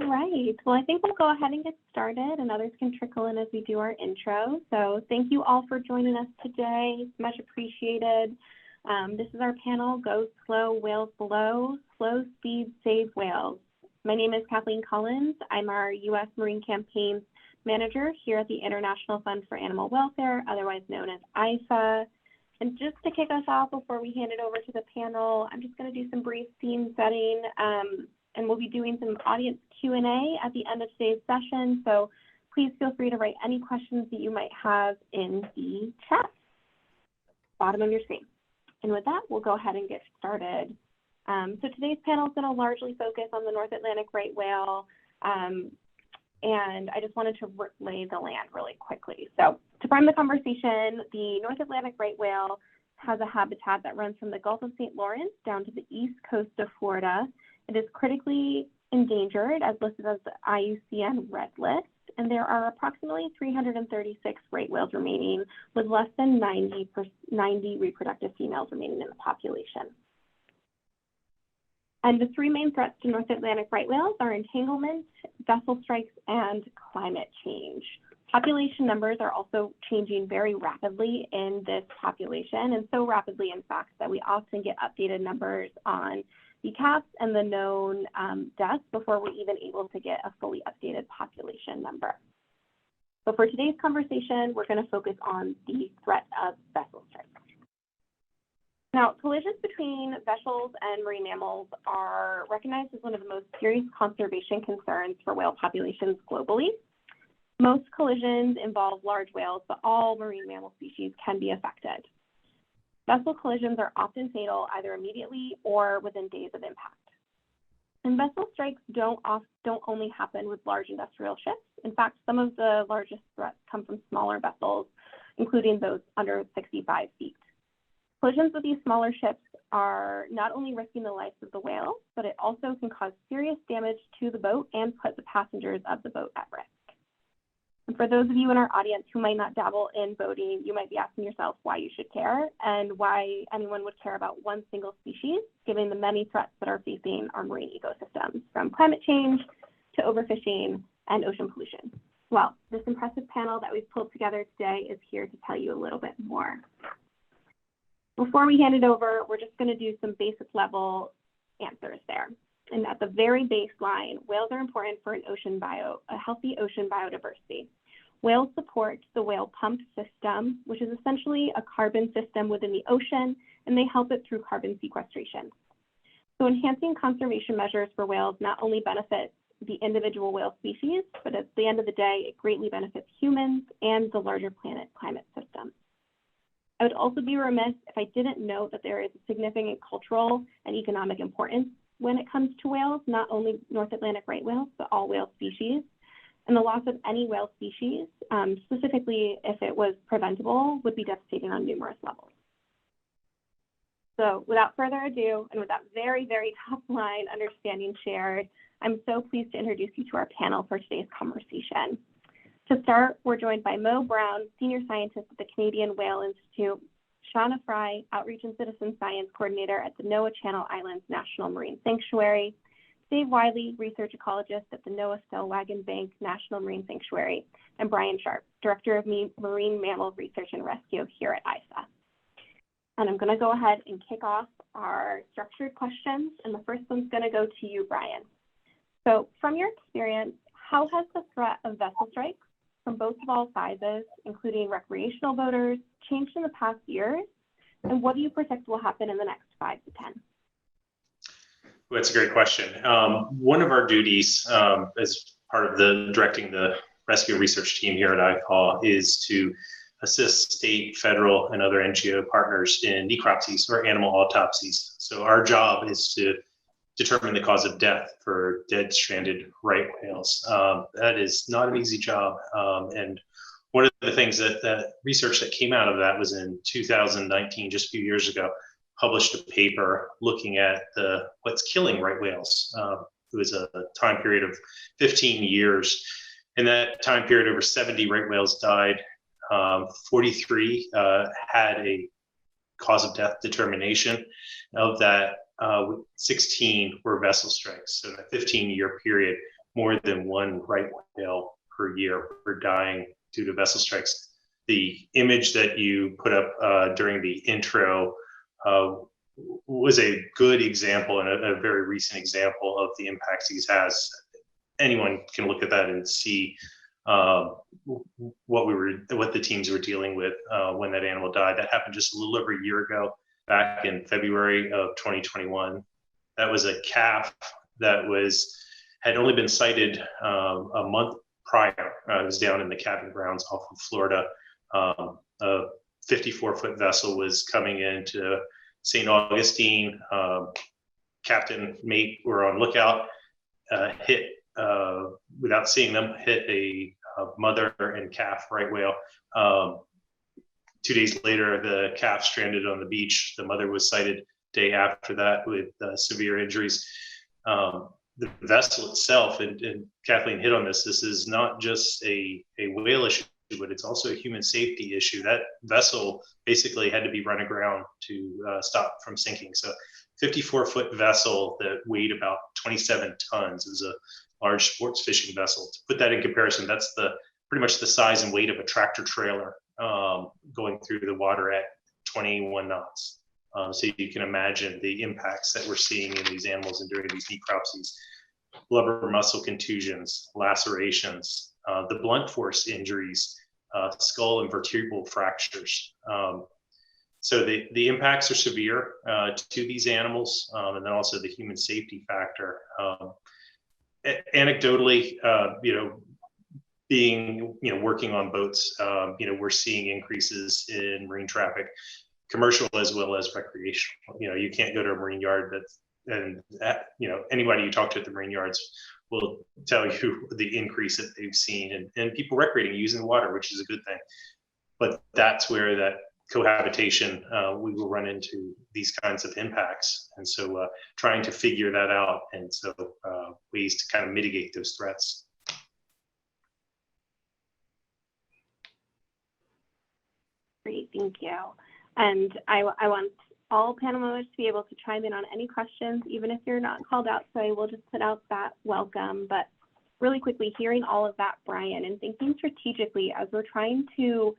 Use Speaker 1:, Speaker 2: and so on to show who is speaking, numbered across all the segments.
Speaker 1: right. Well, I think we'll go ahead and get started, and others can trickle in as we do our intro. So thank you all for joining us today. It's much appreciated. This is our panel, Go Slow, Whales Below, Slow Speed Save Whales. My name is Kathleen Collins. I'm our U.S. Marine Campaigns Manager here at the International Fund for Animal Welfare, otherwise known as IFA. And just to kick us off before we hand it over to the panel, I'm just going to do some brief scene setting, and we'll be doing some audience Q&A at the end of today's session. So please feel free to write any questions that you might have in the chat, bottom of your screen. And with that, we'll go ahead and get started. So today's panel is going to largely focus on the North Atlantic right whale. And I just wanted to lay the land really quickly. So to prime the conversation, the North Atlantic right whale has a habitat that runs from the Gulf of St. Lawrence down to the east coast of Florida. It is critically endangered as listed as the IUCN Red List, and there are approximately 336 right whales remaining, with less than 90 reproductive females remaining in the population. And the three main threats to North Atlantic right whales are entanglement, vessel strikes, and climate change. Population numbers are also changing very rapidly in this population, and so rapidly, in fact, that we often get updated numbers on the cats and the known deaths before we're even able to get a fully updated population number. So for today's conversation, we're going to focus on the threat of vessel strikes. Now, collisions between vessels and marine mammals are recognized as one of the most serious conservation concerns for whale populations globally. Most collisions involve large whales, but all marine mammal species can be affected. Vessel collisions are often fatal either immediately or within days of impact. And vessel strikes don't only happen with large industrial ships. In fact, some of the largest threats come from smaller vessels, including those under 65 feet. Collisions with these smaller ships are not only risking the lives of the whales, but it also can cause serious damage to the boat and put the passengers of the boat at risk. And for those of you in our audience who might not dabble in boating, you might be asking yourself why you should care and why anyone would care about one single species, given the many threats that are facing our marine ecosystems, from climate change to overfishing and ocean pollution. Well, this impressive panel that we've pulled together today is here to tell you a little bit more. Before we hand it over, we're just going to do some basic level answers there. And at the very baseline, whales are important for a healthy ocean biodiversity. Whales support the whale pump system, which is essentially a carbon system within the ocean, and they help it through carbon sequestration. So enhancing conservation measures for whales not only benefits the individual whale species, but at the end of the day, it greatly benefits humans and the larger planet climate system. I would also be remiss if I didn't note that there is a significant cultural and economic importance when it comes to whales, not only North Atlantic right whales, but all whale species. And the loss of any whale species, specifically if it was preventable, would be devastating on numerous levels. So without further ado, and with that very, very top line understanding shared, I'm so pleased to introduce you to our panel for today's conversation. To start, we're joined by Mo Brown, Senior Scientist at the Canadian Whale Institute, Shauna Fry, Outreach and Citizen Science Coordinator at the NOAA Channel Islands National Marine Sanctuary, Dave Wiley, Research Ecologist at the NOAA Stellwagen Bank National Marine Sanctuary, and Brian Sharp, Director of Marine Mammal Research and Rescue here at IFA. And I'm going to go ahead and kick off our structured questions, and the first one's going to go to you, Brian. So from your experience, how has the threat of vessel strikes from boats of all sizes, including recreational boaters, changed in the past years? And what do you predict will happen in the next 5 to 10?
Speaker 2: Well, that's a great question. One of our duties as part of directing the rescue research team here at IFA is to assist state, federal, and other NGO partners in necropsies or animal autopsies. So our job is to determine the cause of death for dead stranded right whales. That is not an easy job. And one of the things that research that came out of that was in 2019, just a few years ago, published a paper looking at what's killing right whales. It was a time period of 15 years. In that time period, over 70 right whales died. 43 had a cause of death determination. Of that, 16 were vessel strikes. So in a 15-year period, more than one right whale per year were dying due to vessel strikes. The image that you put up during the intro was a good example and a very recent example of the impacts these has. Anyone can look at that and see what the teams were dealing with when that animal died. That happened just a little over a year ago, back in February of 2021. That was a calf that had only been sighted a month prior. It was down in the cabin grounds off of Florida. A 54-foot vessel was coming into St. Augustine. Captain, mate were on lookout, hit, without seeing them, hit a mother and calf right whale. 2 days later, the calf stranded on the beach. The mother was sighted day after that with severe injuries. The vessel itself, and Kathleen hit on this is not just a whale issue, but it's also a human safety issue. That vessel basically had to be run aground to stop from sinking. So 54-foot vessel that weighed about 27 tons. It was a large sports fishing vessel. To put that in comparison, that's pretty much the size and weight of a tractor trailer going through the water at 21 knots. So you can imagine the impacts that we're seeing in these animals and during these necropsies. Blubber muscle contusions, lacerations, the blunt force injuries, skull and vertebral fractures. So the impacts are severe to these animals, and then also the human safety factor. Anecdotally, working on boats, we're seeing increases in marine traffic, commercial as well as recreational. You can't go to a marine yard anybody you talk to at the marine yards will tell you the increase that they've seen, and people recreating, using the water, which is a good thing. But that's where that cohabitation, we will run into these kinds of impacts. And so trying to figure that out, and so ways to kind of mitigate those threats.
Speaker 1: Great, thank you. And I want all panelists to be able to chime in on any questions, even if you're not called out. So I will just put out that welcome. But really quickly, hearing all of that, Brian, and thinking strategically as we're trying to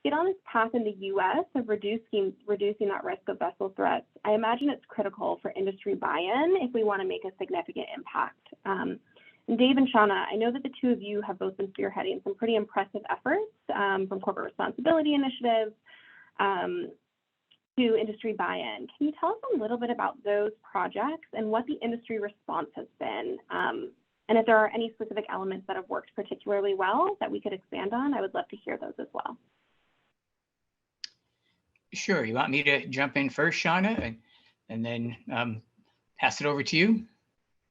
Speaker 1: get on this path in the U.S. of reducing that risk of vessel threats, I imagine it's critical for industry buy-in if we want to make a significant impact. And Dave and Shauna, I know that the two of you have both been spearheading some pretty impressive efforts from corporate responsibility initiatives to industry buy-in. Can you tell us a little bit about those projects and what the industry response has been? And if there are any specific elements that have worked particularly well that we could expand on, I would love to hear those as well.
Speaker 3: Sure. You want me to jump in first, Shauna, and then pass it over to you?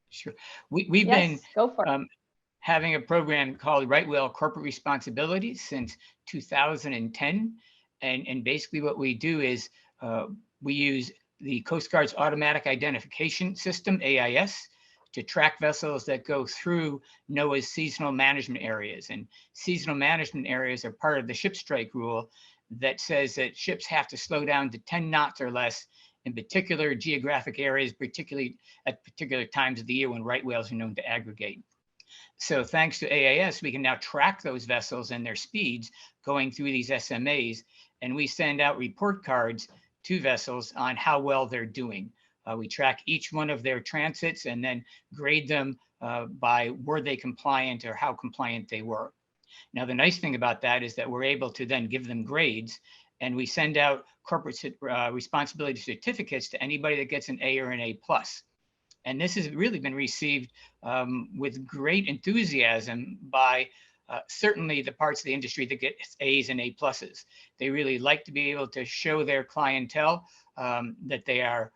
Speaker 3: Sure. We've been
Speaker 4: go for it.
Speaker 3: Having a program called Right Whale Corporate Responsibility since 2010. And basically what we do is we use the Coast Guard's Automatic Identification System, AIS, to track vessels that go through NOAA's seasonal management areas. And seasonal management areas are part of the ship strike rule that says that ships have to slow down to 10 knots or less in particular geographic areas, particularly at particular times of the year when right whales are known to aggregate. So thanks to AIS, we can now track those vessels and their speeds going through these SMAs, and we send out report cards to vessels on how well they're doing. We track each one of their transits and then grade them by were they compliant or how compliant they were. Now, the nice thing about that is that we're able to then give them grades, and we send out corporate responsibility certificates to anybody that gets an A or an A+. And this has really been received with great enthusiasm by certainly the parts of the industry that get A's and A+. They really like to be able to show their clientele that they are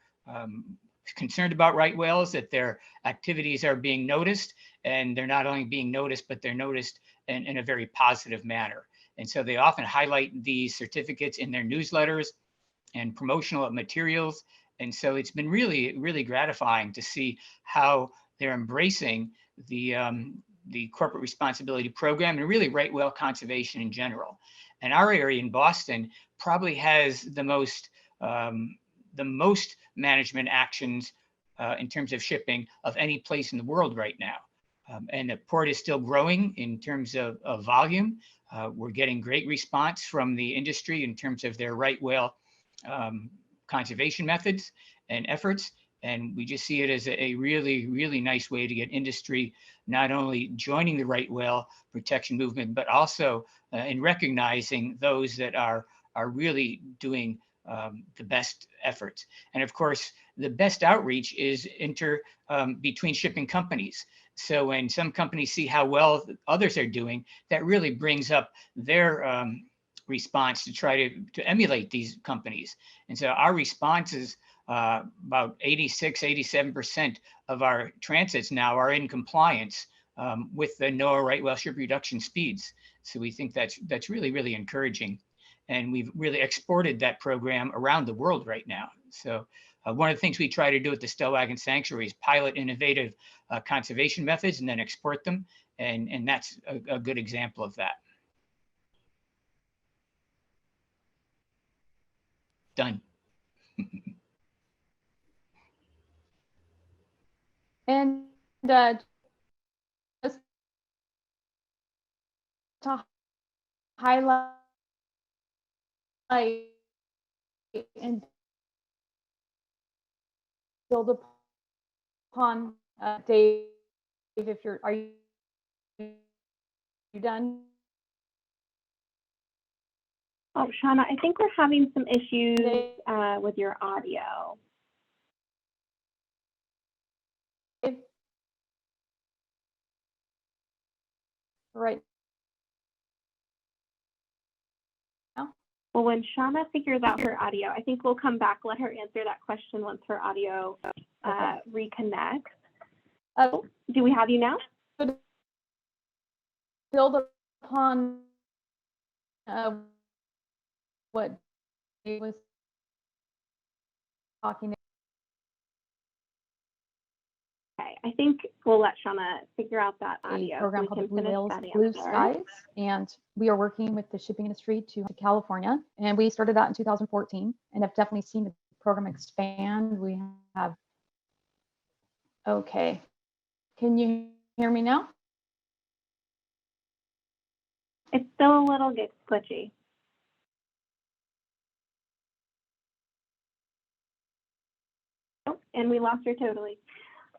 Speaker 3: concerned about right whales, that their activities are being noticed, and they're not only being noticed, but they're noticed in a very positive manner. And so they often highlight these certificates in their newsletters and promotional materials. And so it's been really, really gratifying to see how they're embracing the corporate responsibility program and really right whale conservation in general. And our area in Boston probably has the most management actions in terms of shipping of any place in the world right now. And the port is still growing in terms of volume. We're getting great response from the industry in terms of their right whale conservation methods and efforts. And we just see it as a really, really nice way to get industry not only joining the right whale protection movement, but also in recognizing those that are really doing the best efforts. And of course, the best outreach is between shipping companies. So when some companies see how well others are doing, that really brings up their response to try to emulate these companies. And so our response is about 86, 87% of our transits now are in compliance with the NOAA right whale ship reduction speeds. So we think that's really, really encouraging. And we've really exported that program around the world right now. So one of the things we try to do at the Stellwagen Sanctuary is pilot innovative conservation methods and then export them. And that's a good example of that. Done.
Speaker 4: And just to highlight and build upon Dave, if are you done?
Speaker 1: Oh, Shauna, I think we're having some issues with your audio.
Speaker 4: Right.
Speaker 1: Well, when Shauna figures out her audio, I think we'll come back, let her answer that question once her audio reconnects. Do we have you now?
Speaker 4: Build upon what Dave was talking about.
Speaker 1: Okay, I think we'll let Shauna figure out that audio.
Speaker 4: A program
Speaker 1: so
Speaker 4: called Blue Whales, Blue Skies, and we are working with the shipping industry to California, and we started that in 2014, and have definitely seen the program expand. We have, okay, can you hear me now?
Speaker 1: It's still a little glitchy. Oh, and we lost her totally.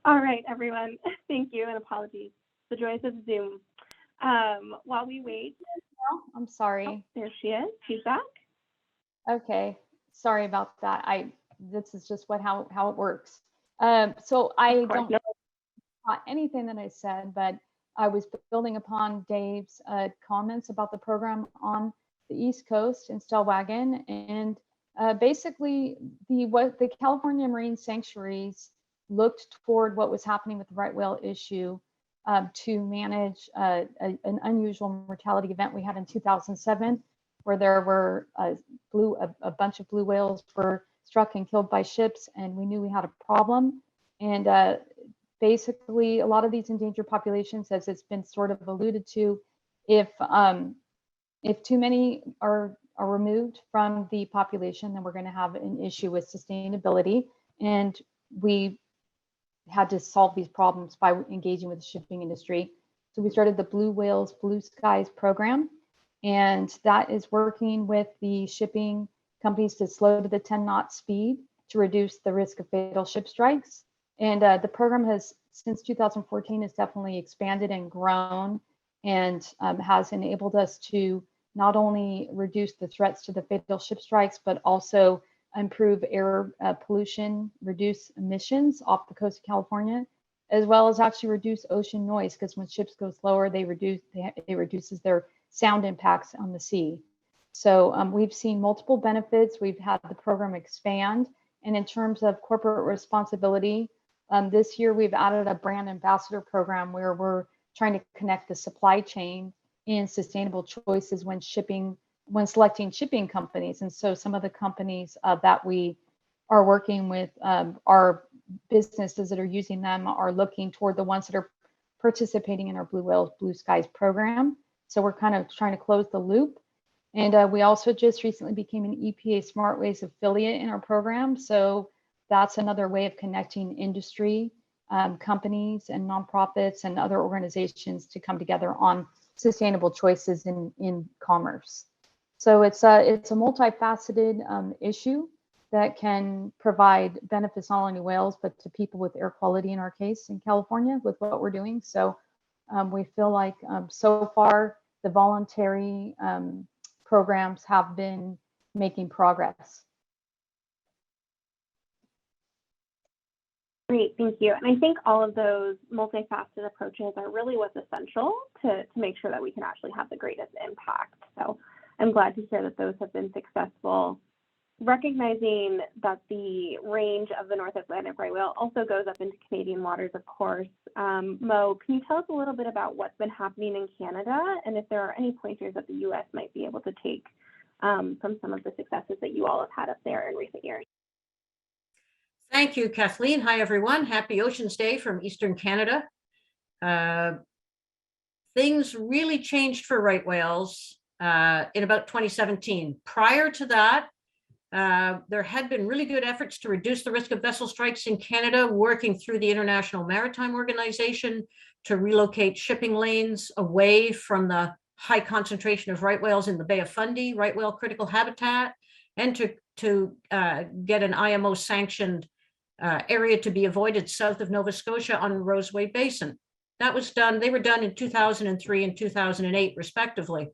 Speaker 1: All right, everyone. Thank you and apologies. The joys of Zoom. While we wait.
Speaker 4: I'm sorry.
Speaker 1: Oh, there she is. She's back.
Speaker 4: Okay. Sorry about that. This is just how it works. So I don't know anything that I said, but I was building upon Dave's comments about the program on the East Coast in Stellwagen, and basically the California Marine Sanctuaries looked toward what was happening with the right whale issue to manage an unusual mortality event we had in 2007, where there were a bunch of blue whales were struck and killed by ships, and we knew we had a problem. And basically, a lot of these endangered populations, as it's been sort of alluded to, if too many are removed from the population, then we're going to have an issue with sustainability. And we had to solve these problems by engaging with the shipping industry. So we started the Blue Whales, Blue Skies program, and that is working with the shipping companies to slow to the 10-knot speed to reduce the risk of fatal ship strikes. And the program has, since 2014, has definitely expanded and grown, and has enabled us to not only reduce the threats to the fatal ship strikes, but also improve air pollution, reduce emissions off the coast of California, as well as actually reduce ocean noise, because when ships go slower, it reduces their sound impacts on the sea. So we've seen multiple benefits. We've had the program expand, and in terms of corporate responsibility, this year we've added a brand ambassador program where we're trying to connect the supply chain and sustainable choices when selecting shipping companies. And so some of the companies that we are working with, our businesses that are using them are looking toward the ones that are participating in our Blue Whales, Blue Skies program. So we're kind of trying to close the loop. And we also just recently became an EPA Smart Ways affiliate in our program. So that's another way of connecting industry companies and nonprofits and other organizations to come together on sustainable choices in commerce. So it's a multifaceted issue that can provide benefits not only to whales, but to people with air quality in our case in California with what we're doing. So we feel like so far the voluntary programs have been making progress.
Speaker 1: Great, thank you. And I think all of those multifaceted approaches are really what's essential to make sure that we can actually have the greatest impact. So I'm glad to hear that those have been successful. Recognizing that the range of the North Atlantic right whale also goes up into Canadian waters, of course. Mo, can you tell us a little bit about what's been happening in Canada and if there are any pointers that the U.S. might be able to take from some of the successes that you all have had up there in recent years?
Speaker 5: Thank you, Kathleen. Hi, everyone. Happy Oceans Day from Eastern Canada. Things really changed for right whales in about 2017. Prior to that, there had been really good efforts to reduce the risk of vessel strikes in Canada, working through the International Maritime Organization to relocate shipping lanes away from the high concentration of right whales in the Bay of Fundy, right whale critical habitat, and to get an IMO sanctioned area to be avoided south of Nova Scotia on the Roseway Basin. That was done, they were done in 2003 and 2008 respectively.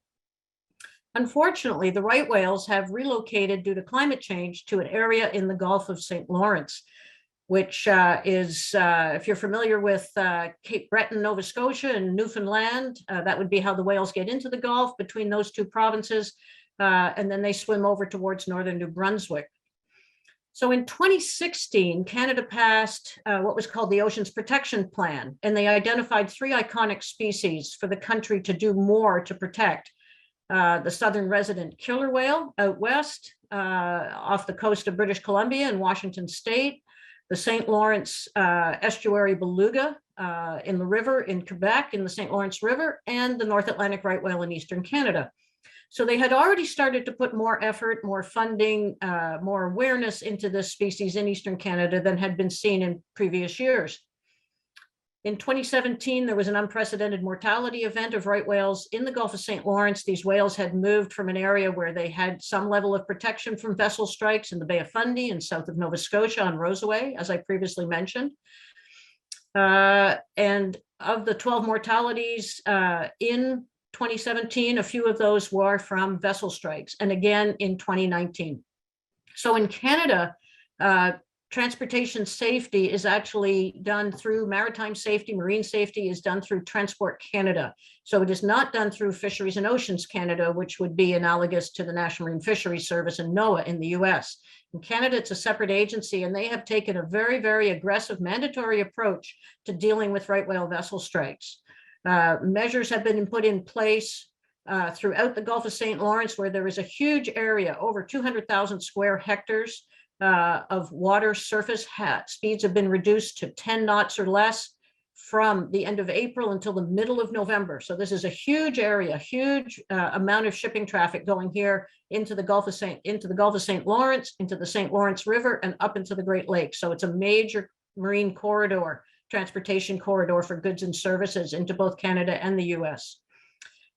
Speaker 5: Unfortunately, the right whales have relocated due to climate change to an area in the Gulf of St. Lawrence, which is, if you're familiar with Cape Breton, Nova Scotia and Newfoundland, that would be how the whales get into the Gulf between those two provinces, and then they swim over towards northern New Brunswick. So in 2016, Canada passed what was called the Oceans Protection Plan, and they identified 3 iconic species for the country to do more to protect. The southern resident killer whale out west off the coast of British Columbia and Washington State, the St. Lawrence estuary beluga in the river in Quebec in the St. Lawrence River, and the North Atlantic right whale in Eastern Canada. So they had already started to put more effort, more funding, more awareness into this species in Eastern Canada than had been seen in previous years. In 2017, there was an unprecedented mortality event of right whales in the Gulf of St. Lawrence. These whales had moved from an area where they had some level of protection from vessel strikes in the Bay of Fundy and south of Nova Scotia on Roseway, as I previously mentioned. And of the 12 mortalities in 2017, a few of those were from vessel strikes, and again in 2019. So in Canada, transportation safety is actually done through maritime safety, marine safety is done through Transport Canada. So it is not done through Fisheries and Oceans Canada, which would be analogous to the National Marine Fisheries Service and NOAA in the US. In Canada, it's a separate agency, and they have taken a very, very aggressive mandatory approach to dealing with right whale vessel strikes. Measures have been put in place throughout the Gulf of St. Lawrence, where there is a huge area, over 200,000 square hectares, of water surface. Speeds have been reduced to 10 knots or less from the end of April until the middle of November. So this is a huge area, huge amount of shipping traffic going here into the Gulf of St. Lawrence, into the St. Lawrence River, and up into the Great Lakes. So it's a major marine corridor, transportation corridor for goods and services into both Canada and the US.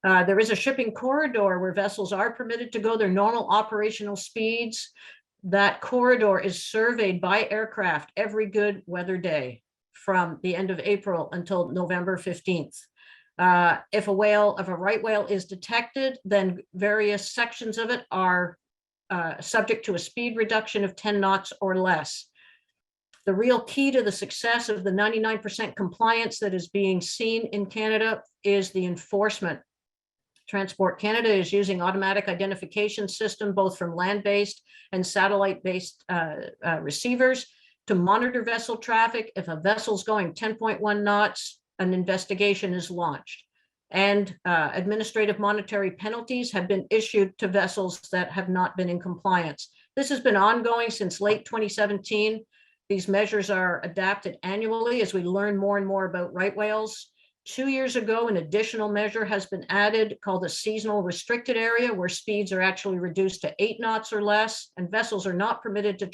Speaker 5: There is a shipping corridor where vessels are permitted to go their normal operational speeds. That corridor is surveyed by aircraft every good weather day from the end of April until November 15th. If a right whale is detected, then various sections of it are subject to a speed reduction of 10 knots or less. The real key to the success of the 99% compliance that is being seen in Canada is the enforcement. Transport Canada is using automatic identification system, both from land-based and satellite-based receivers, to monitor vessel traffic. If a vessel's going 10.1 knots, an investigation is launched. And administrative monetary penalties have been issued to vessels that have not been in compliance. This has been ongoing since late 2017. These measures are adapted annually as we learn more and more about right whales. 2 years ago, an additional measure has been added called a seasonal restricted area, where speeds are actually reduced to 8 knots or less, and vessels are not permitted to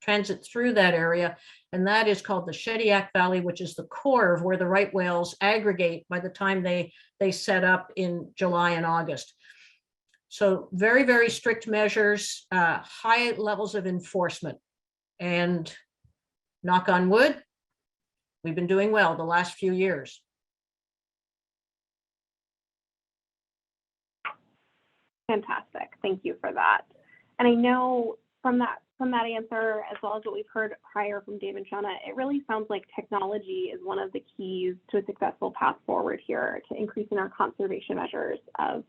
Speaker 5: transit through that area. And that is called the Shediac Valley, which is the core of where the right whales aggregate by the time they set up in July and August. So very, very strict measures, high levels of enforcement. And knock on wood, we've been doing well the last few years.
Speaker 1: Fantastic. Thank you for that. And I know from that answer, as well as what we've heard prior from Dave and Shauna, it really sounds like technology is one of the keys to a successful path forward here to increasing our conservation measures of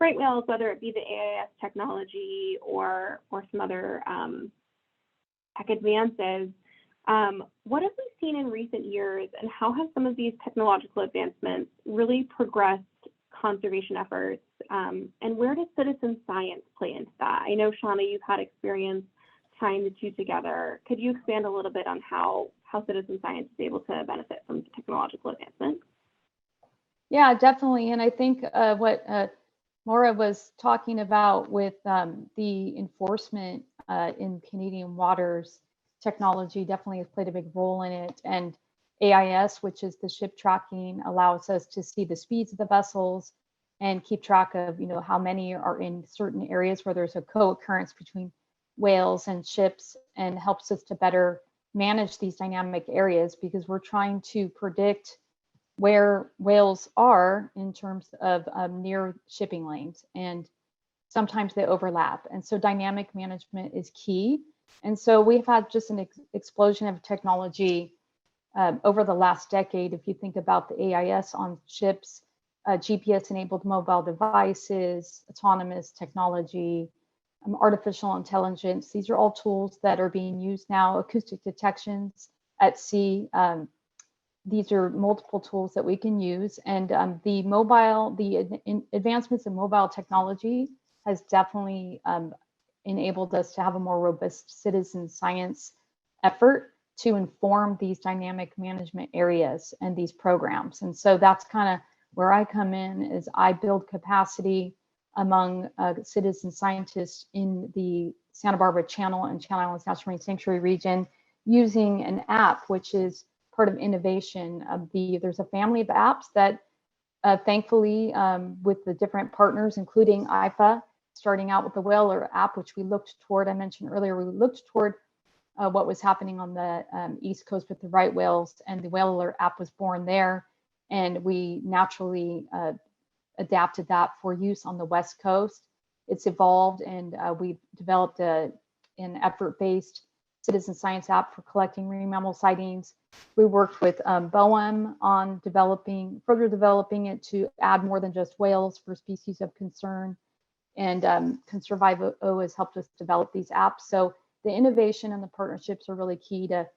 Speaker 1: right whales, whether it be the AIS technology or some other tech advances. What have we seen in recent years, and how have some of these technological advancements really progressed conservation efforts, and where does citizen science play into that? I know, Shauna, you've had experience tying the two together. Could you expand a little bit on how citizen science is able to benefit from the technological advancements?
Speaker 4: Yeah, definitely. And I think what Maura was talking about with the enforcement in Canadian waters, technology definitely has played a big role in it. And AIS, which is the ship tracking, allows us to see the speeds of the vessels and keep track of, how many are in certain areas where there's a co-occurrence between whales and ships, and helps us to better manage these dynamic areas, because we're trying to predict where whales are in terms of near shipping lanes, and sometimes they overlap. And so dynamic management is key. And so we've had just an explosion of technology over the last decade. If you think about the AIS on ships, GPS-enabled mobile devices, autonomous technology, artificial intelligence, these are all tools that are being used now. Acoustic detections at sea, these are multiple tools that we can use. And the advancements in mobile technology has definitely enabled us to have a more robust citizen science effort to inform these dynamic management areas and these programs. And so that's kind of where I come in, is I build capacity among citizen scientists in the Santa Barbara Channel and Channel Islands National Marine Sanctuary region, using an app, which is part of innovation of there's a family of apps that thankfully with the different partners, including IFA, starting out with the Whale Alert app, which we looked toward, I mentioned earlier, we looked toward what was happening on the East Coast with the right whales, and the Whale Alert app was born there. And we naturally adapted that for use on the West Coast. It's evolved, and we've developed an effort-based citizen science app for collecting marine mammal sightings. We worked with BOEM on further developing it to add more than just whales for species of concern. And Conservive-O has helped us develop these apps. So the innovation and the partnerships are really key to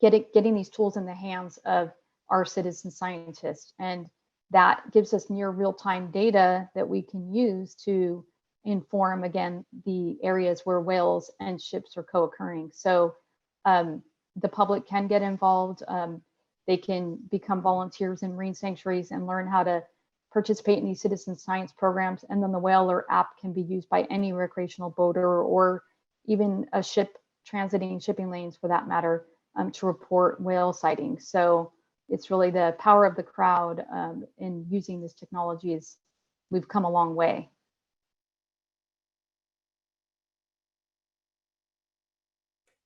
Speaker 4: getting these tools in the hands of our citizen scientists. And that gives us near real-time data that we can use to inform, again, the areas where whales and ships are co-occurring. So the public can get involved. They can become volunteers in marine sanctuaries and learn how to participate in these citizen science programs. And then the Whale Alert app can be used by any recreational boater, or even a ship transiting shipping lanes for that matter, to report whale sightings. So it's really the power of the crowd in using this technology. We've come a long way.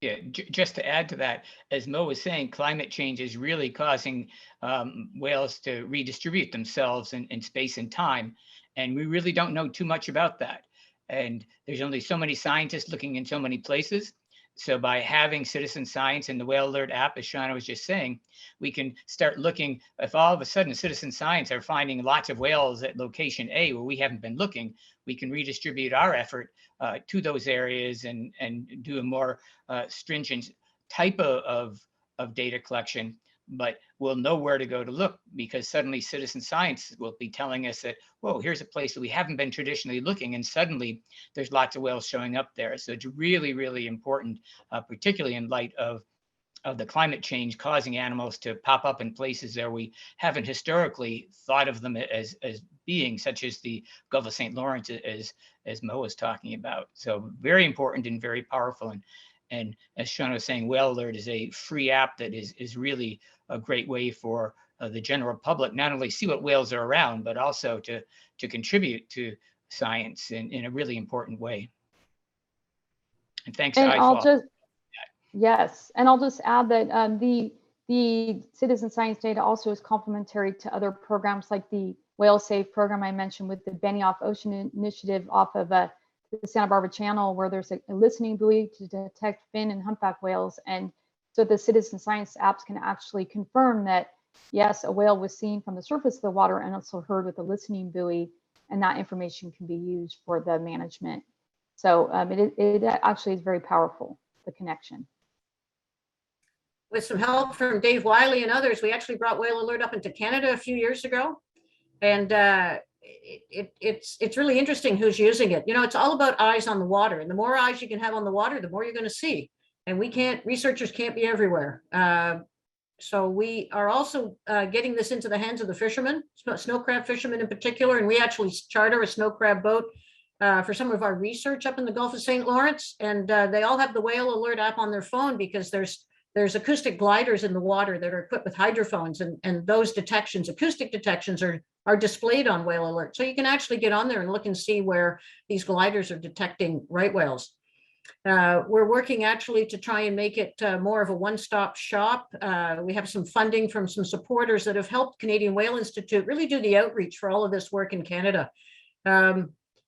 Speaker 3: Yeah, just to add to that, as Mo was saying, climate change is really causing whales to redistribute themselves in space and time. And we really don't know too much about that. And there's only so many scientists looking in so many places. So by having citizen science and the Whale Alert app, as Shauna was just saying, we can start looking. If all of a sudden citizen science are finding lots of whales at location A where we haven't been looking, we can redistribute our effort to those areas and do a more stringent type of data collection. But we'll know where to go to look, because suddenly citizen science will be telling us that, whoa, here's a place that we haven't been traditionally looking, and suddenly there's lots of whales showing up there. So it's really, really important, particularly in light of the climate change causing animals to pop up in places where we haven't historically thought of them as being, such as the Gulf of St. Lawrence, as Mo was talking about. So very important and very powerful. And as Sean was saying, Whale Alert is a free app that is really a great way for the general public, not only see what whales are around, but also to contribute to science in a really important way. And thanks to IFAW.
Speaker 4: Yes, and I'll just add that the citizen science data also is complementary to other programs like the Whale Safe program I mentioned with the Benioff Ocean Initiative off of the Santa Barbara Channel, where there's a listening buoy to detect fin and humpback whales. And so the citizen science apps can actually confirm that, yes, a whale was seen from the surface of the water and also heard with a listening buoy, and that information can be used for the management. So it actually is very powerful, the connection.
Speaker 5: With some help from Dave Wiley and others, we actually brought Whale Alert up into Canada a few years ago. And it's really interesting who's using it. You know, it's all about eyes on the water. And the more eyes you can have on the water, the more you're going to see. And researchers can't be everywhere. So we are also getting this into the hands of the fishermen, snow crab fishermen in particular. And we actually charter a snow crab boat for some of our research up in the Gulf of St. Lawrence. And they all have the Whale Alert app on their phone because there's acoustic gliders in the water that are equipped with hydrophones, and those detections, acoustic detections, are displayed on Whale Alert. So you can actually get on there and look and see where these gliders are detecting right whales. We're working actually to try and make it more of a one-stop shop. We have some funding from some supporters that have helped Canadian Whale Institute really do the outreach for all of this work in Canada.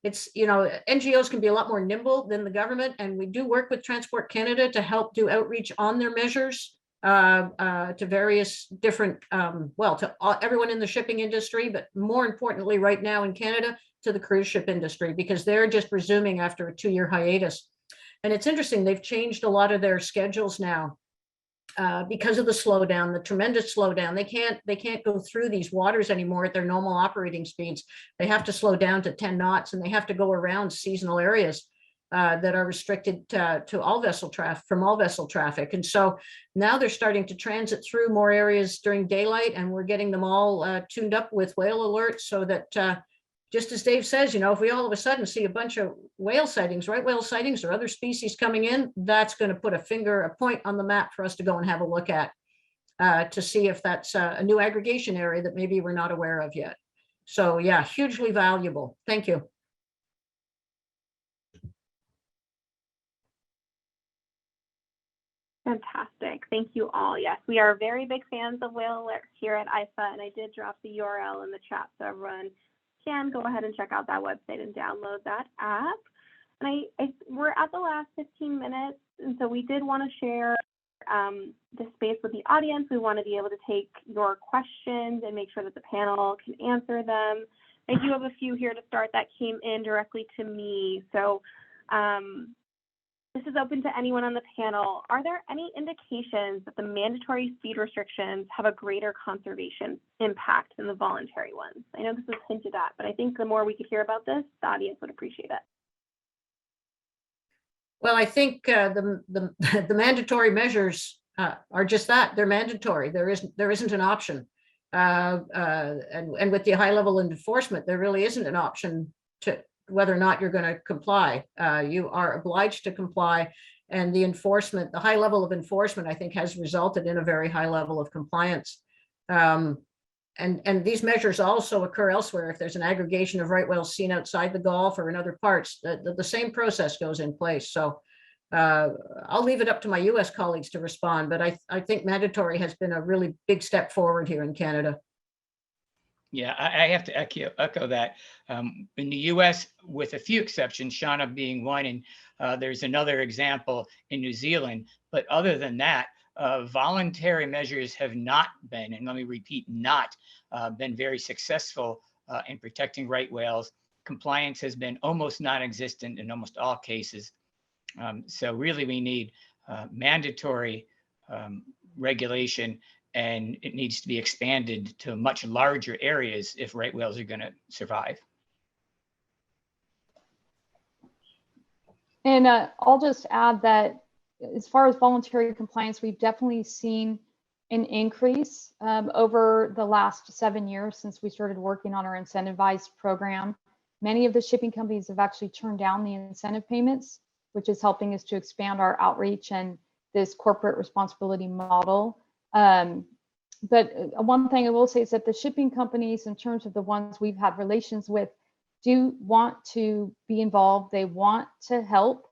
Speaker 5: It's, you know, NGOs can be a lot more nimble than the government, and we do work with Transport Canada to help do outreach on their measures to various different, to everyone in the shipping industry, but more importantly right now in Canada, to the cruise ship industry, because they're just resuming after a 2-year hiatus. And it's interesting, they've changed a lot of their schedules now. Because of the slowdown, the tremendous slowdown, they can't go through these waters anymore at their normal operating speeds. They have to slow down to 10 knots, and they have to go around seasonal areas that are restricted to all vessel traffic, from all vessel traffic. And so now they're starting to transit through more areas during daylight, and we're getting them all tuned up with Whale Alert so that just as Dave says, you know, if we all of a sudden see a bunch of whale sightings, right whale sightings or other species coming in, that's going to put a point on the map for us to go and have a look at to see if that's a new aggregation area that maybe we're not aware of yet. So yeah, hugely valuable. Thank you.
Speaker 1: Fantastic. Thank you all. Yes, we are very big fans of Whale Alert here at IFA, and I did drop the URL in the chat so everyone can go ahead and check out that website and download that app. And we're at the last 15 minutes, and so we did want to share the space with the audience. We want to be able to take your questions and make sure that the panel can answer them. I do have a few here to start that came in directly to me. So this is open to anyone on the panel. Are there any indications that the mandatory speed restrictions have a greater conservation impact than the voluntary ones? I know this was hinted at, but I think the more we could hear about this, the audience would appreciate it.
Speaker 5: Well, I think the mandatory measures are just that. They're mandatory. There isn't an option. And with the high level of enforcement, there really isn't an option to whether or not you're going to comply. You are obliged to comply, and the high level of enforcement, I think, has resulted in a very high level of compliance. And these measures also occur elsewhere. If there's an aggregation of right whales seen outside the Gulf or in other parts, the same process goes in place. So I'll leave it up to my US colleagues to respond, but I think mandatory has been a really big step forward here in Canada.
Speaker 3: Yeah, I have to echo that. In the US, with a few exceptions, Shauna being one, and there's another example in New Zealand. But other than that, voluntary measures have not been, and let me repeat, not been very successful in protecting right whales. Compliance has been almost non-existent in almost all cases. So really we need mandatory regulation, and it needs to be expanded to much larger areas if right whales are going to survive.
Speaker 4: And I'll just add that as far as voluntary compliance, we've definitely seen an increase over the last 7 years since we started working on our incentivized program. Many of the shipping companies have actually turned down the incentive payments which is helping us to expand our outreach and this corporate responsibility model. But one thing I will say is that the shipping companies, in terms of the ones we've had relations with, do want to be involved. They want to help,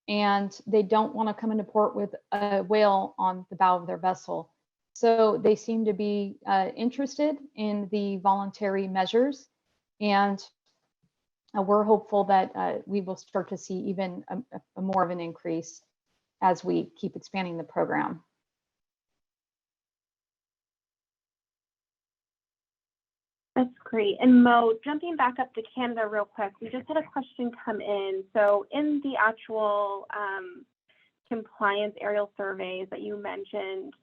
Speaker 4: and they don't want to come into port with a whale on the bow of their vessel. So they seem to be interested in the voluntary measures, and we're hopeful that we will start to see even a more of an increase as we keep expanding the program.
Speaker 1: That's great. And Mo, jumping back up to Canada real quick, we just had a question come in. So in the actual compliance aerial surveys that you mentioned,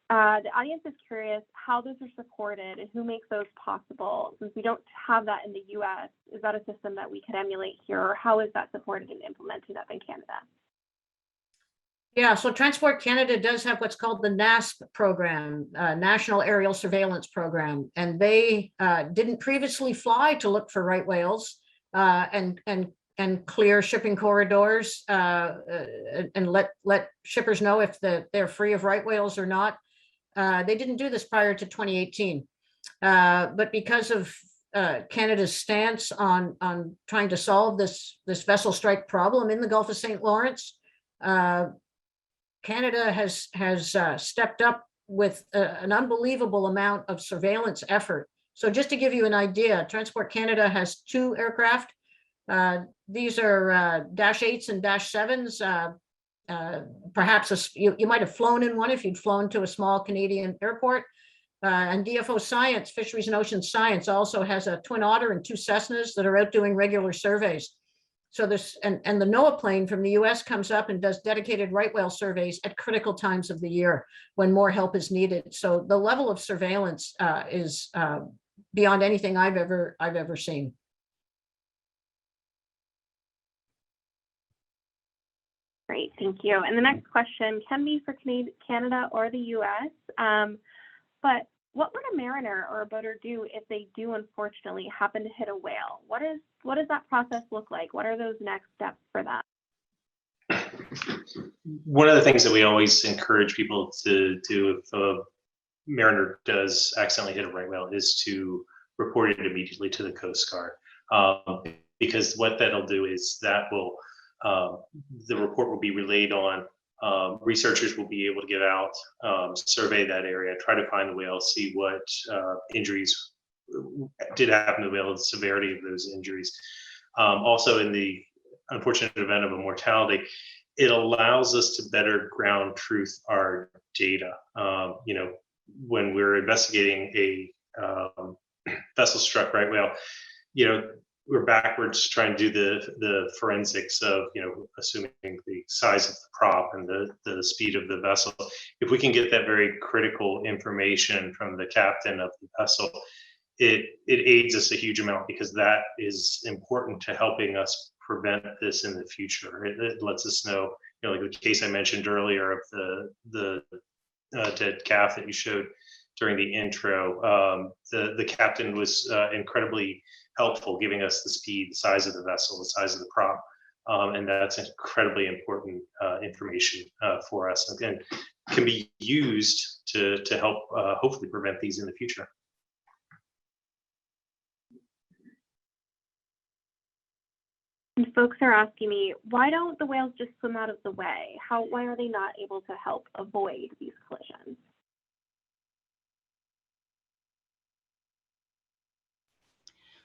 Speaker 1: the audience is curious how those are supported and who makes those possible. Since we don't have that in the US, is that a system that we could emulate here, or how is that supported and implemented up in Canada?
Speaker 5: Yeah, so Transport Canada does have what's called the NASP program, National Aerial Surveillance Program, and they didn't previously fly to look for right whales and clear shipping corridors and let shippers know if they're free of right whales or not. They didn't do this prior to 2018, but because of Canada's stance on trying to solve this vessel strike problem in the Gulf of St. Lawrence, Canada has stepped up with an unbelievable amount of surveillance effort. So just to give you an idea, Transport Canada has 2 aircraft. These are Dash 8s and Dash 7s. Perhaps you might have flown in one if you'd flown to a small Canadian airport. And DFO Science, Fisheries and Ocean Science, also has a Twin Otter and 2 Cessnas that are out doing regular surveys. So this, and the NOAA plane from the US comes up and does dedicated right whale surveys at critical times of the year when more help is needed. So the level of surveillance is beyond anything I've ever seen.
Speaker 1: Great, thank you. And the next question can be for Canada or the US, but what would a mariner or a boater do if they do unfortunately happen to hit a whale? What does that process look like? What are those next steps for that?
Speaker 2: One of the things that we always encourage people to do if a mariner does accidentally hit a right whale is to report it immediately to the Coast Guard, because what that'll do is that will the report will be relayed on. Researchers will be able to get out, survey that area, try to find the whale, see what injuries did happen to the whale, the severity of those injuries. Also, in the unfortunate event of a mortality, it allows us to better ground truth our data. When we're investigating a vessel struck right whale, we're backwards trying to do the forensics of, assuming the size of the prop and the speed of the vessel. If we can get that very critical information from the captain of the vessel, it aids us a huge amount, because that is important to helping us prevent this in the future. It lets us know, like the case I mentioned earlier of the dead calf that you showed during the intro. The captain was incredibly helpful, giving us the speed, the size of the vessel, the size of the prop, and that's incredibly important information for us, and can be used to help hopefully prevent these in the future.
Speaker 1: And folks are asking me, why don't the whales just swim out of the way? Why are they not able to help avoid these collisions?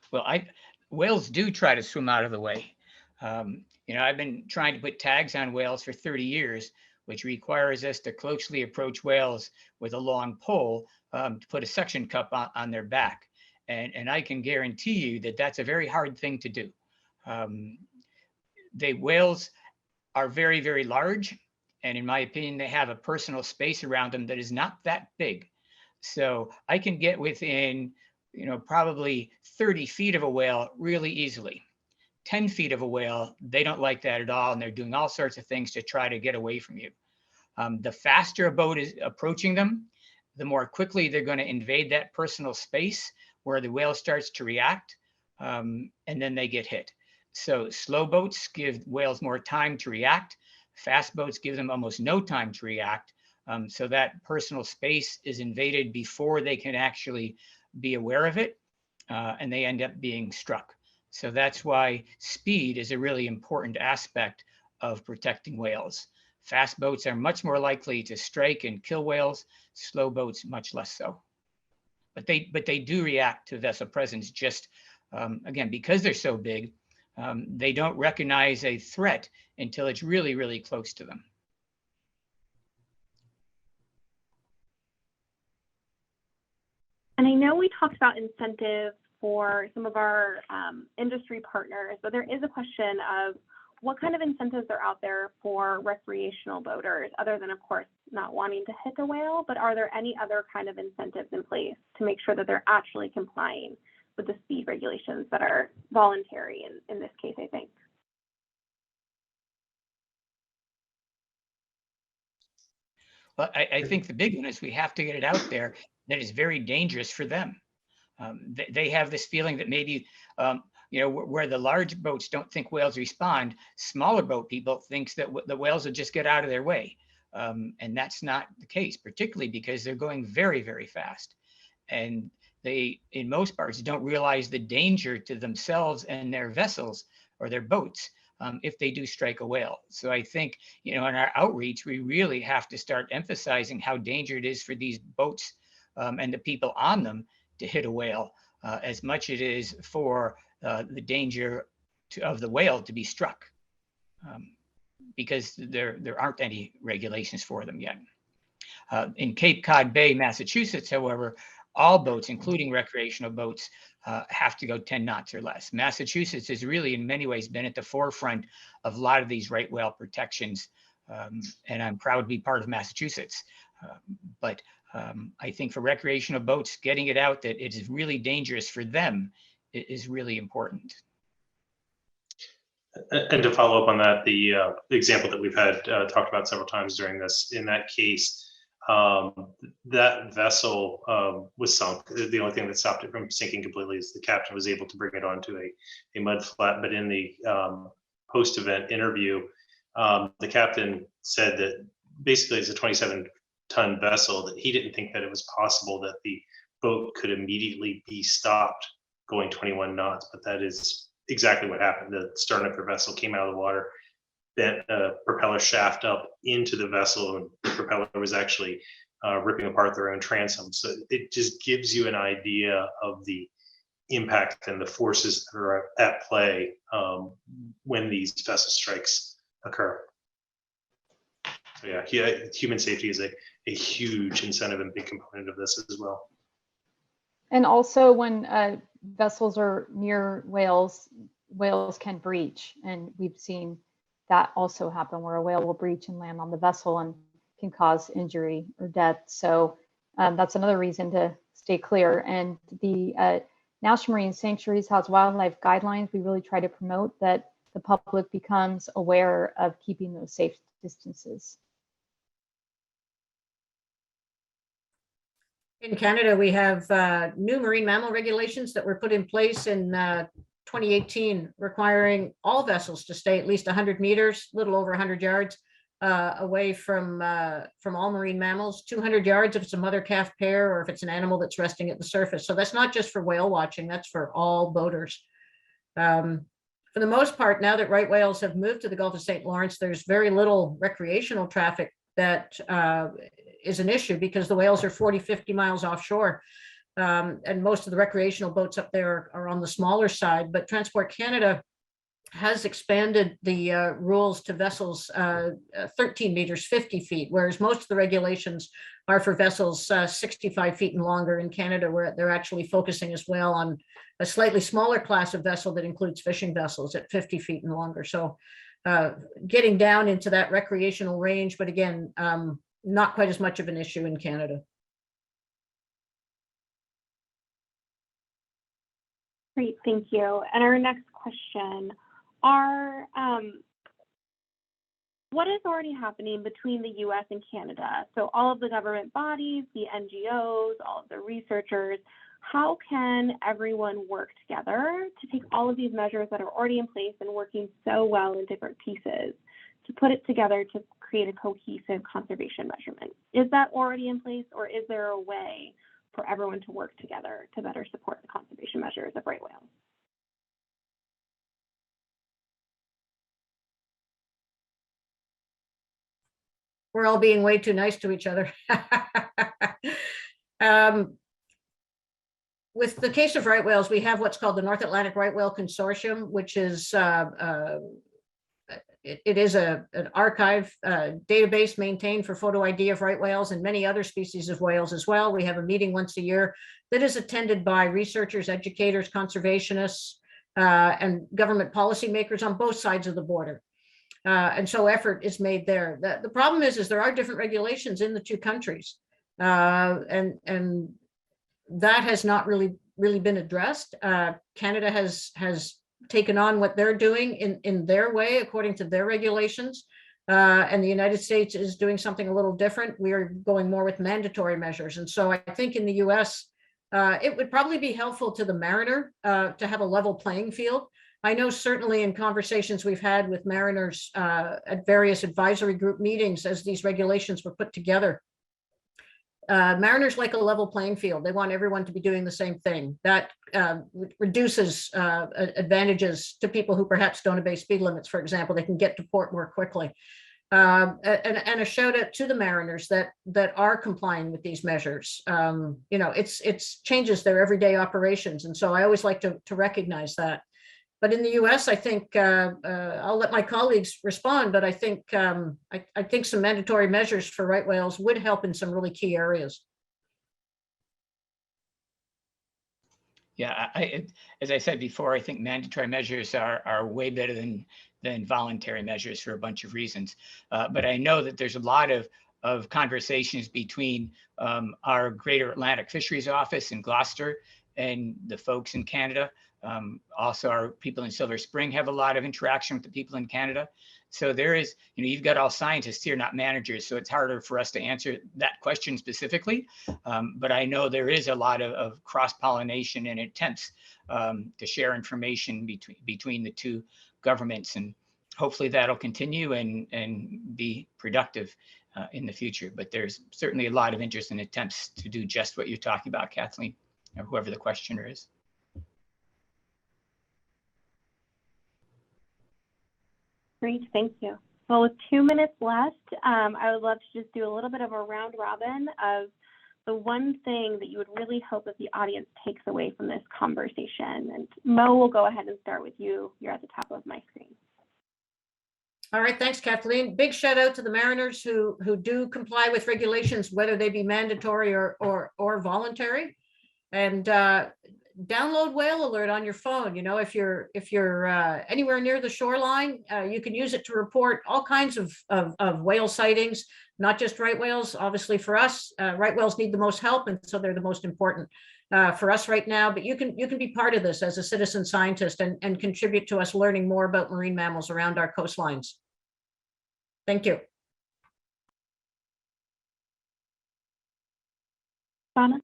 Speaker 3: Well, whales do try to swim out of the way. I've been trying to put tags on whales for 30 years, which requires us to closely approach whales with a long pole to put a suction cup on their back. And I can guarantee you that that's a very hard thing to do. The whales are very, very large. And in my opinion, they have a personal space around them that is not that big. So I can get within probably 30 feet of a whale really easily. 10 feet of a whale, they don't like that at all. And they're doing all sorts of things to try to get away from you. The faster a boat is approaching them, the more quickly they're going to invade that personal space where the whale starts to react, and then they get hit. So slow boats give whales more time to react. Fast boats give them almost no time to react. So that personal space is invaded before they can actually be aware of it, and they end up being struck. So that's why speed is a really important aspect of protecting whales. Fast boats are much more likely to strike and kill whales, slow boats much less so. But they do react to vessel presence just, again, because they're so big, they don't recognize a threat until it's really, really close to them.
Speaker 1: And I know we talked about incentives for some of our industry partners, but there is a question of what kind of incentives are out there for recreational boaters, other than, of course, not wanting to hit a whale, but are there any other kind of incentives in place to make sure that they're actually complying with the speed regulations that are voluntary in this case, I think?
Speaker 3: Well, I think the big one is we have to get it out there that it's very dangerous for them. They have this feeling that maybe, where the large boats don't think whales respond, smaller boat people thinks that the whales will just get out of their way. And that's not the case, particularly because they're going very, very fast. And they, in most parts, don't realize the danger to themselves and their vessels or their boats if they do strike a whale. So I think, in our outreach, we really have to start emphasizing how dangerous it is for these boats and the people on them to hit a whale, as much as it is for the danger of the whale to be struck, because there aren't any regulations for them yet. In Cape Cod Bay, Massachusetts, however, all boats, including recreational boats, have to go 10 knots or less. Massachusetts has really, in many ways, been at the forefront of a lot of these right whale protections, and I'm proud to be part of Massachusetts. But I think for recreational boats, getting it out that it is really dangerous for them is really important.
Speaker 2: And to follow up on that, the example that we've had talked about several times during this, in that case, that vessel was sunk. The only thing that stopped it from sinking completely is the captain was able to bring it onto a mud flat. But in the post-event interview, the captain said that basically it's a 27-ton vessel, that he didn't think that it was possible that the boat could immediately be stopped going 21 knots, but that is exactly what happened. The stern of the vessel came out of the water, bent a propeller shaft up into the vessel, and the propeller was actually ripping apart their own transom. So it just gives you an idea of the impact and the forces that are at play when these vessel strikes occur. So yeah, human safety is a huge incentive and big component of this as well.
Speaker 4: And also when vessels are near whales, whales can breach. And we've seen that also happen, where a whale will breach and land on the vessel and can cause injury or death. So that's another reason to stay clear. And the National Marine Sanctuaries has wildlife guidelines. We really try to promote that the public becomes aware of keeping those safe distances.
Speaker 5: In Canada, we have new marine mammal regulations that were put in place in 2018, requiring all vessels to stay at least 100 meters, a little over 100 yards away from all marine mammals, 200 yards if it's a mother-calf pair or if it's an animal that's resting at the surface. So that's not just for whale watching, that's for all boaters. For the most part, now that right whales have moved to the Gulf of St. Lawrence, there's very little recreational traffic that is an issue, because the whales are 40, 50 miles offshore. And most of the recreational boats up there are on the smaller side. But Transport Canada has expanded the rules to vessels 13 meters, 50 feet, whereas most of the regulations are for vessels 65 feet and longer. In Canada, where they're actually focusing as well on a slightly smaller class of vessel that includes fishing vessels at 50 feet and longer. So getting down into that recreational range, but again, not quite as much of an issue in Canada.
Speaker 1: Great, thank you. And our next question, what is already happening between the US and Canada? So all of the government bodies, the NGOs, all of the researchers, how can everyone work together to take all of these measures that are already in place and working so well in different pieces to put it together to create a cohesive conservation measurement? Is that already in place, or is there a way for everyone to work together to better support the conservation measures of right whales?
Speaker 5: We're all being way too nice to each other. With the case of right whales, we have what's called the North Atlantic Right Whale Consortium, which is it is an archive database maintained for photo ID of right whales and many other species of whales as well. We have a meeting once a year that is attended by researchers, educators, conservationists, and government policymakers on both sides of the border. And so effort is made there. The problem is there are different regulations in the two countries, and that has not really been addressed. Canada has taken on what they're doing in their way, according to their regulations, and the United States is doing something a little different. We are going more with mandatory measures, and so I think in the U.S. It would probably be helpful to the mariner to have a level playing field. I know certainly in conversations we've had with mariners at various advisory group meetings as these regulations were put together, mariners like a level playing field. They want everyone to be doing the same thing. That reduces advantages to people who perhaps don't obey speed limits, for example. They can get to port more quickly. And a shout out to the mariners that are complying with these measures. You know, it's changes their everyday operations. And so I always like to recognize that. But in the U.S., I think I'll let my colleagues respond, but I think I think some mandatory measures for right whales would help in some really key areas.
Speaker 3: Yeah, as I said before, I think mandatory measures are way better than voluntary measures for a bunch of reasons. But I know that there's a lot of conversations between our Greater Atlantic Fisheries Office in Gloucester and the folks in Canada. Also, our people in Silver Spring have a lot of interaction with the people in Canada. So there is, you know, you've got all scientists here, not managers. So it's harder for us to answer that question specifically. But I know there is a lot of cross-pollination and attempts to share information between the two governments. And hopefully that'll continue and be productive in the future. But there's certainly a lot of interest in attempts to do just what you're talking about, Kathleen, or whoever the questioner is.
Speaker 1: Great, thank you. Well, with 2 minutes left, I would love to just do a little bit of a round robin of the one thing that you would really hope that the audience takes away from this conversation. And Mo, will go ahead and start with you. You're at the top of my screen.
Speaker 5: All right, thanks, Kathleen. Big shout out to the mariners who do comply with regulations, whether they be mandatory or voluntary. And download Whale Alert on your phone. You know, if you're anywhere near the shoreline, you can use it to report all kinds of whale sightings, not just right whales. Obviously, for us, right whales need the most help, and so they're the most important for us right now. But you can be part of this as a citizen scientist and contribute to us learning more about marine mammals around our coastlines. Thank you.
Speaker 1: Donna?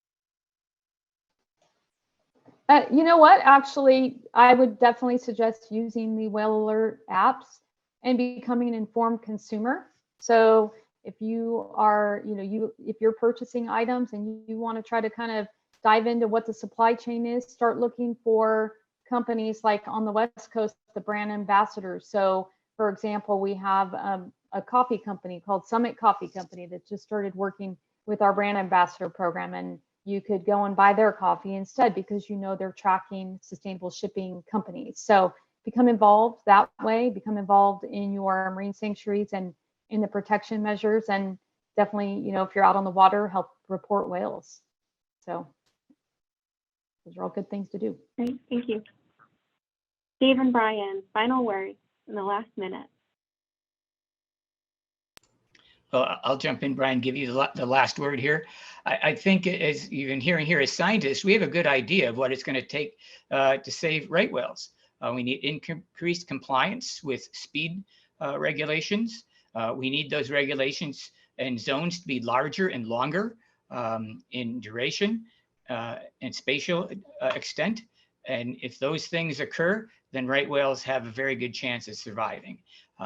Speaker 4: You know what? Actually, I would definitely suggest using the Whale Alert apps and becoming an informed consumer. So if you are, if you're purchasing items and you want to try to kind of dive into what the supply chain is, start looking for companies like on the West Coast, the brand ambassadors. So for example, we have a coffee company called Summit Coffee Company that just started working with our brand ambassador program, and you could go and buy their coffee instead because they're tracking sustainable shipping companies. So become involved that way, become involved in your marine sanctuaries and in the protection measures, and definitely, if you're out on the water, help report whales. So those are all good things to do.
Speaker 1: Great, thank you. Dave and Brian, final words in the last minute.
Speaker 3: Well, I'll jump in, Brian, give you the last word here. I think as you've been hearing here as scientists, we have a good idea of what it's going to take to save right whales. We need increased compliance with speed regulations. We need those regulations and zones to be larger and longer in duration. and spatial extent. And if those things occur, then right whales have a very good chance of surviving.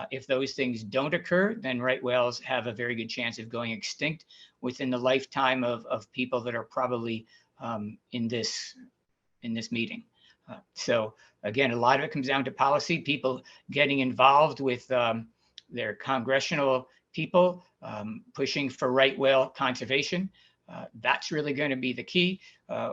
Speaker 3: If those things don't occur, then right whales have a very good chance of going extinct within the lifetime of people that are probably in this meeting. So again, a lot of it comes down to policy, people getting involved with their congressional people, pushing for right whale conservation. That's really going to be the key.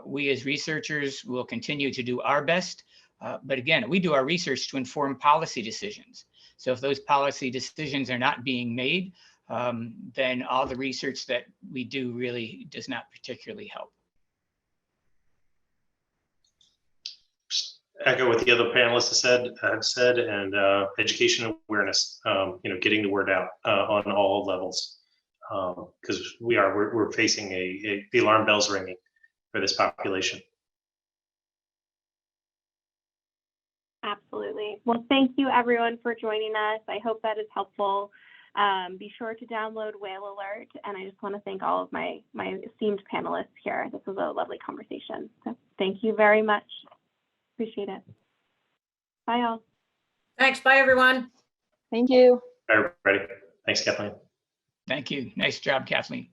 Speaker 3: We as researchers will continue to do our best. But again, we do our research to inform policy decisions. So if those policy decisions are not being made, then all the research that we do really does not particularly help.
Speaker 2: Echo what the other panelists have said, and education awareness, getting the word out on all levels, because we're facing the alarm bells ringing for this population.
Speaker 1: Absolutely. Well, thank you everyone for joining us. I hope that is helpful. Be sure to download Whale Alert, and I just want to thank all of my esteemed panelists here. This was a lovely conversation. So thank you very much. Appreciate it. Bye all.
Speaker 5: Thanks. Bye, everyone.
Speaker 4: Thank you.
Speaker 2: Bye, everybody. Thanks, Kathleen.
Speaker 3: Thank you. Nice job, Kathleen.